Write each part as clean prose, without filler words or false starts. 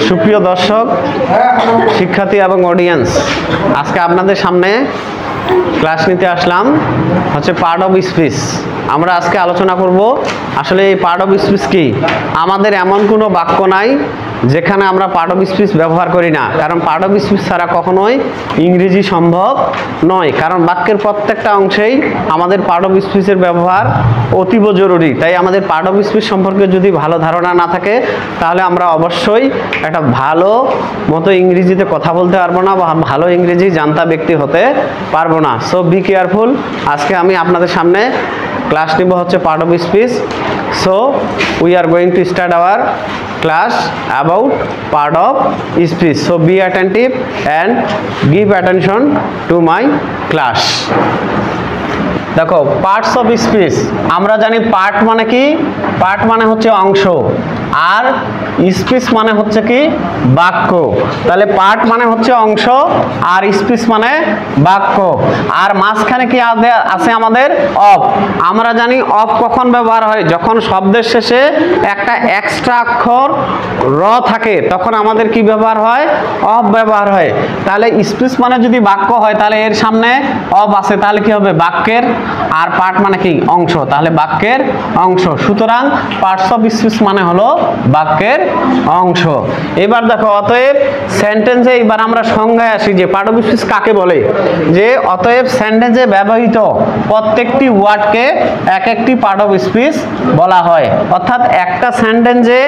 সুপ্রিয় দর্শক, শিক্ষার্থী এবং অডিয়েন্স, আজকে আপনাদের সামনে ক্লাস নিতে আসলাম হচ্ছে পার্ট অফ স্পিচ। আমরা আজকে আলোচনা করব আসলে এই পার্ট অফ স্পিচ কি। আমাদের এমন কোনো বাক্য নাই যেখানে আমরা পার্ট অফ স্পিচ ব্যবহার করি না, কারণ পার্ট অফ স্পিচ ছাড়া কখনোই ইংরেজি সম্ভব নয়। কারণ বাক্যের প্রত্যেকটা অংশেই আমাদের পার্ট অফ স্পিচের ব্যবহার অতীব জরুরি। তাই আমাদের পার্ট অফ স্পিচ সম্পর্কে যদি ভালো ধারণা না থাকে তাহলে আমরা অবশ্যই একটা ভালো মতো ইংরেজিতে কথা বলতে পারবো না বা ভালো ইংরেজি জানতা ব্যক্তি হতে পারবো না। So be careful. আজকে আমি আপনাদের সামনে ক্লাস নিব হচ্ছে part of speech. So we are going to start our class about part of speech. So be attentive and give attention to my class. দেখো, পার্টস অফ স্পিচ আমরা জানি part মানে কি, পার্ট মানে হচ্ছে অংশ, আর স্পিচ মানে হচ্ছে কি বাক্য। তাহলে পার্ট মানে হচ্ছে অংশ আর স্পিচ মানে বাক্য। আর মাঝখানে কি আছে আমাদের অফ। আমরা জানি অফ কখন ব্যবহার হয়, যখন শব্দের শেষে একটা এক্সট্রা অক্ষর র থাকে তখন আমাদের কি ব্যবহার হয়, অফ ব্যবহার হয়। তাহলে স্পিচ মানে যদি বাক্য হয় তাহলে এর সামনে অফ আছে, তাহলে কি হবে বাক্যের। আর পার্ট মানে কি অংশ, তাহলে বাক্যের অংশ। সুতরাং পার্টস অফ স্পিচ মানে হলো বাক্যের অংশ। এবার দেখো, অতএব সেন্টেন্সে এবার আমরা সংজ্ঞায় আসি যে পার্ট অফ স্পিচ কাকে বলে। যে অতএব সেন্টেন্সে ব্যবহৃত প্রত্যেকটি ওয়ার্ডকে এক একটি পার্ট অফ স্পিচ বলা হয়। অর্থাৎ একটা সেন্টেন্সে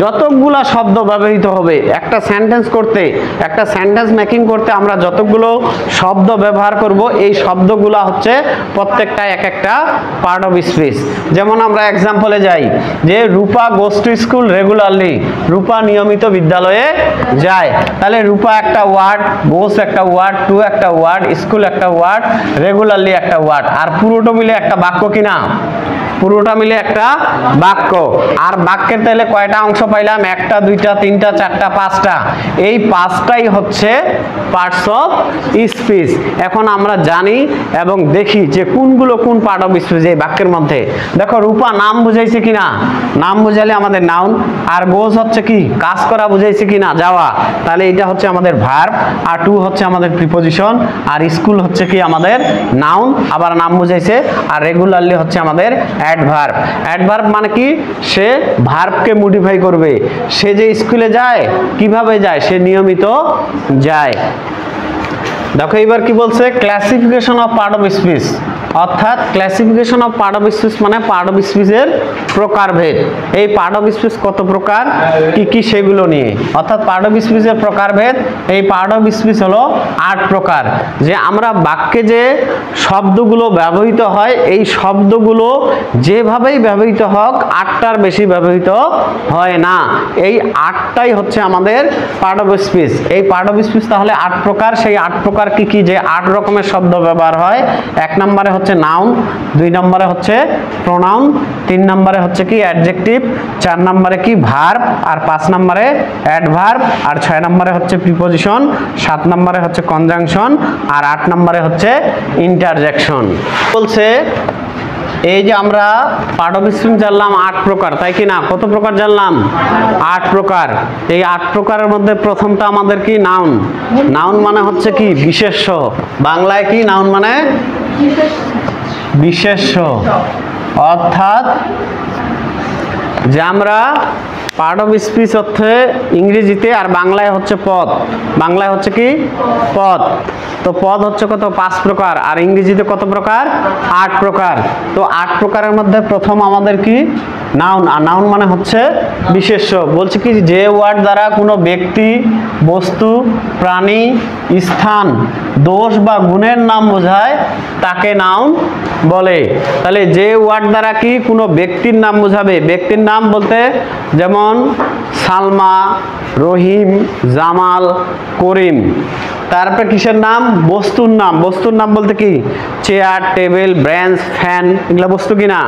যতগুলো শব্দ ব্যবহৃত হবে, একটা সেন্টেন্স করতে, একটা সেন্টেন্স মেকিং করতে আমরা যতগুলো শব্দ ব্যবহার করব, এই শব্দগুলো হচ্ছে প্রত্যেকটা এক একটা পার্ট অফ স্পিচ। যেমন আমরা এক্সাম্পলে যাই যে রূপা গোস টু স্কুল রেগুলারলি, রূপা নিয়মিত বিদ্যালয়ে যায়। তাহলে রূপা একটা ওয়ার্ড, গোস একটা ওয়ার্ড, টু একটা ওয়ার্ড, স্কুল একটা ওয়ার্ড, রেগুলারলি একটা ওয়ার্ড। আর পুরোটা মিলে একটা বাক্য কিনা, পুরোটা মিলে একটা বাক্য। আর বাক্যের তাহলে কয়টা অংশ পাইলাম, একটা, দুইটা, তিনটা, চারটা, পাঁচটা। এই পাঁচটাই হচ্ছে পার্টস অফ স্পিচ। এখন আমরা জানি এবং দেখি যে কোনগুলো কোন পার্ট অফ স্পিচ এই বাক্যের মধ্যে। দেখো, রূপা নাম বুঝাইছে কিনা, নাম বুঝাইলে আমাদের নাউন। আর গোস হচ্ছে কি কাজ করা বুঝাইছে কিনা, যাওয়া, তাহলে এটা হচ্ছে আমাদের ভার্ব। আর টু হচ্ছে আমাদের প্রিপোজিশন। আর স্কুল হচ্ছে কি আমাদের নাউন, আবার নাম বুঝাইছে। আর রেগুলারলি হচ্ছে আমাদের অ্যাডভার্ব। অ্যাডভার্ব মানে কি, সে ভার্বকে মডিফাই করবে। সে যে স্কুলে যায়, কিভাবে যায়, সে নিয়মিত যায়। দেখো এবার কি বলছে, classification of part of speech. অর্থাৎ classification of part of speech মানে পার্ট অফ স্পিচের প্রকারভেদ। এই পার্ট অফ স্পিচ কত প্রকার, কি কি সেগুলো নিয়ে। অর্থাৎ পার্ট অফ স্পিচের প্রকারভেদ, এই পার্ট অফ স্পিচ হলো 8 প্রকার। যে আমরা বাক্যে যে শব্দগুলো ব্যবহৃত হয়, এই শব্দগুলো যেভাবেই ব্যবহৃত হোক 8টার বেশি ব্যবহৃত হয় না। এই 8টাই হচ্ছে আমাদের পার্ট অফ স্পিচ। এই পার্ট অফ স্পিচ তাহলে 8 প্রকার। সেই 8 প্রকার কি কি, যে 8 রকমের শব্দ ব্যবহার হয়। 1 নম্বরে হচ্ছে নাউন, 2 নম্বরে হচ্ছে প্রোনাউন, 3 নম্বরে হচ্ছে কি অ্যাডজেক্টিভ, 4 নম্বরে কি ভার্ব, আর 5 নম্বরে অ্যাডভার্ব, আর 6 নম্বরে হচ্ছে প্রিপোজিশন, 7 নম্বরে হচ্ছে কনজাংশন, আর 8 নম্বরে হচ্ছে ইন্টারজেকশন। বলছে এই যে আমরা পার্ট অফ স্পিচ জানলাম 8 প্রকার, তাই কি না? কত প্রকার জানলাম? 8 প্রকার। এই 8 প্রকারের মধ্যে প্রথমটা আমাদের কি নাউন। নাউন মানে হচ্ছে কি বিশেষ্য। বাংলায় কি নাউন মানে বিশেষ্য। অর্থাৎ যে আমরা পার্ট অফ স্পিচ অর্থে ইংরেজিতে আর বাংলায় হচ্ছে পদ। বাংলায় হচ্ছে কি পদ। তো পদ হচ্ছে কত, 5 প্রকার। আর ইংরেজিতে কত প্রকার? 8 প্রকার। তো 8 প্রকারের মধ্যে প্রথম আমাদের কি নাউন। আর নাউন মানে হচ্ছে বিশেষ্য। বলছে কি যে ওয়ার্ড দ্বারা কোনো ব্যক্তি, বস্তু, প্রাণী, স্থান, দোষ বা গুণের নাম বোঝায় তাকে নাউন বলে। তাহলে যে ওয়ার্ড দ্বারা কি কোনো ব্যক্তির নাম বোঝাবে, ব্যক্তির নাম বলতে যেমন সালমা, রহিম, জামাল, করিম। তারপরে কিসের নাম? বস্তুর নাম। বস্তুর নাম বলতে কি চেয়ার, টেবিল, বেঞ্চ, ফ্যান, এগুলো বস্তু কিনা।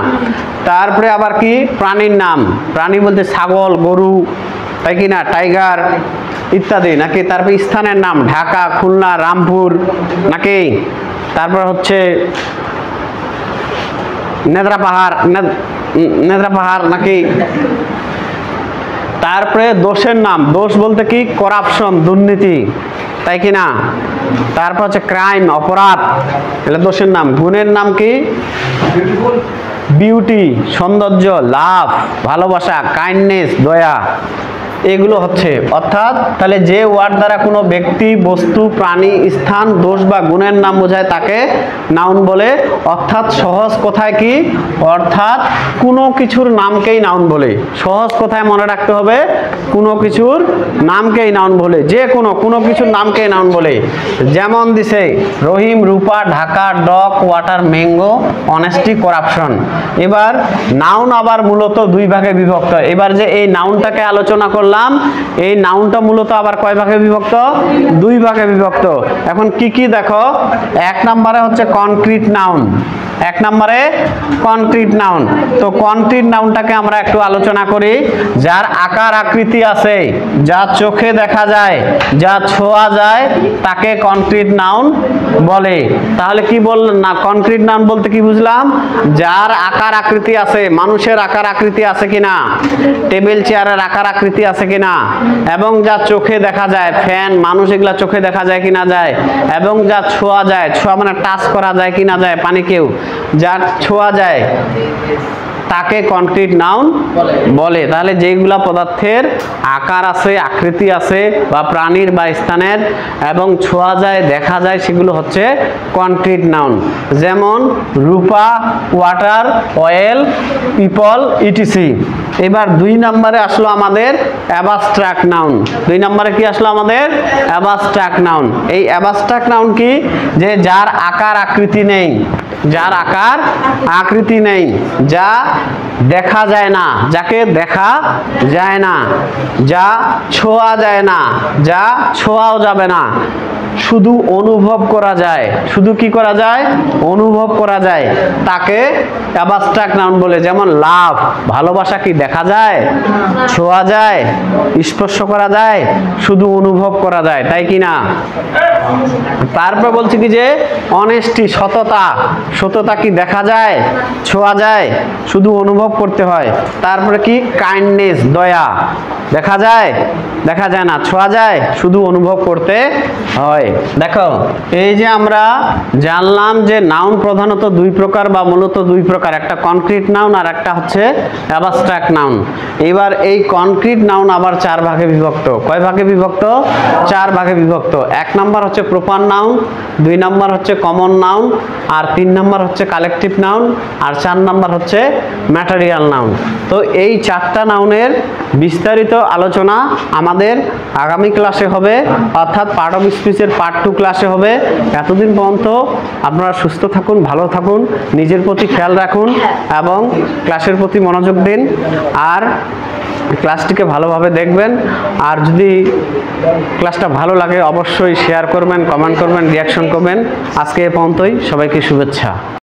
তারপরে আবার কি প্রাণীর নাম। প্রাণী বলতে ছাগল, গরু, তাই কিনা, টাইগার ইত্যাদি নাকি। তারপরে স্থানের নাম ঢাকা, খুলনা, রামপুর নাকি। তারপর হচ্ছে নেত্রা পাহাড় নাকি। তারপরে দোষের নাম, দোষ বলতে কি করাপশন, দুর্নীতি, তাই কি না? তারপর হচ্ছে ক্রাইম, অপরাধ, এটা দোষের নাম। গুণের নাম কি? বিউটি, সৌন্দর্য, লাভ, ভালোবাসা, কাইন্ডনেস, দয়া, এগুলো হচ্ছে। অর্থাৎ তাহলে যে ওয়ার্ড দ্বারা কোনো ব্যক্তি, বস্তু, প্রাণী, স্থান, দোষ বা গুণের নাম বোঝায় তাকে নাউন বলে। অর্থাৎ সহজ কথায় কি? অর্থাৎ কোনো কিছুর নামকেই নাউন বলে। সহজ কথায় মনে রাখতে হবে, কোনো কিছুর নামকেই নাউন বলে। যে কোনো কিছুর নামকেই নাউন বলে। যেমন দিছে Rahim, Rupa, Dhaka, dog, water, mango, honesty, corruption. এবার নাউন আবার মূলত দুই ভাগে বিভক্ত। এবার যে এই নাউনটাকে আলোচনা করলাম, এই নাউনটা মূলত আবার কয় ভাগে বিভক্ত? দুই ভাগে বিভক্ত। এখন কি কি দেখো, এক নম্বরে হচ্ছে কনক্রিট নাউন। এক নম্বরে কনক্রিট নাউন। তো কনক্রিট নাউনটাকে আমরা একটু আলোচনা করি। যার আকার আকৃতি আছে, যা চোখে দেখা যায়, যা ছোঁয়া যায়, তাকে কনক্রিট নাউন বলে। তাহলে কি বললাম না, কনক্রিট নাউন বলতে কি বুঝলাম? যার আকার আকৃতি আছে, মানুষের আকার আকৃতি আছে কিনা, টেবিল চেয়ারের আকার আকৃতি আছে কিনা, এবং যা চোখে দেখা যায়, ফ্যান, মানুষ, এগুলা চোখে দেখা যায় কিনা যায়, এবং যা ছোঁয়া যায়, ছোঁয়া মানে টাচ করা যায় কিনা যায়, পানিকেও যা ছোঁয়া যায় তাকে কনক্রিট নাউন বলে। তাহলে যেগুলা পদার্থের আকার আছে, আকৃতি আছে, বা প্রাণীর বা স্থানের, এবং ছোঁয়া যায়, দেখা যায়, সেগুলো হচ্ছে কনক্রিট নাউন। যেমন রূপা, ওয়াটার, অয়েল, পিপল, ইটিসি। এবার দুই নম্বরে আসলো আমাদের অ্যাবস্ট্রাক্ট নাউন। দুই নম্বরে কি আসলো আমাদের? Abstract noun. এই অ্যাবস্ট্রাক্ট নাউন কি? যে যার আকার আকৃতি নেই, যার আকার আকৃতি নেই, যা দেখা যায় না, যাকে দেখা যায় না, যা ছোঁয়া যায় না, যা ছোঁয়াও যাবে না, শুধু অনুভব করা যায়। শুধু কি করা যায়? অনুভব করা যায়, তাকে অ্যাবস্ট্রাক্ট নাউন বলে। যেমন লাভ, ভালোবাসা কি দেখা যায়, ছোঁয়া যায়, স্পর্শ করা যায়? শুধু অনুভব করা যায়, তাই কি না? তারপর বলছি কি যে অনেস্টি, সততা, সততা কি দেখা যায়, ছোঁয়া যায়? শুধু অনুভব করতে হয়। তারপরে কি কাইন্ডনেস, দয়া, দেখা যায়, দেখা যায় না, ছোঁয়া যায়, শুধু অনুভব করতে হয়। দেখো, এই যে আমরা জানলাম যে নাউন প্রধানত দুই প্রকার, বা মূলত দুই প্রকার, একটা কনক্রিট নাউন আর একটা হচ্ছে অ্যাবস্ট্রাক্ট নাউন। এবার এই কনক্রিট নাউন আবার চার ভাগে বিভক্ত। কয় ভাগে বিভক্ত? চার ভাগে বিভক্ত। এক নাম্বার হচ্ছে প্রপার নাউন, দুই নাম্বার হচ্ছে কমন নাউন, আর তিন নাম্বার হচ্ছে কালেকটিভ নাউন, আর চার নাম্বার হচ্ছে ম্যাটেরিয়াল নাউন। তো এই চারটা নাউনের বিস্তারিত আলোচনা আমাদের আগামী ক্লাসে হবে, অর্থাৎ পার্ট অফ স্পিচের পার্ট 2 ক্লাসে হবে। এতদিন পর্যন্ত আপনারা সুস্থ থাকুন, ভালো থাকুন, নিজের প্রতি খেয়াল রাখুন এবং ক্লাসের প্রতি মনোযোগ দিন, আর ক্লাসটিকে ভালোভাবে দেখবেন। আর যদি ক্লাসটা ভালো লাগে অবশ্যই শেয়ার করবেন, কমেন্ট করবেন, রিয়াকশন করবেন। আজকে এ পর্যন্তই, সবাইকে শুভেচ্ছা।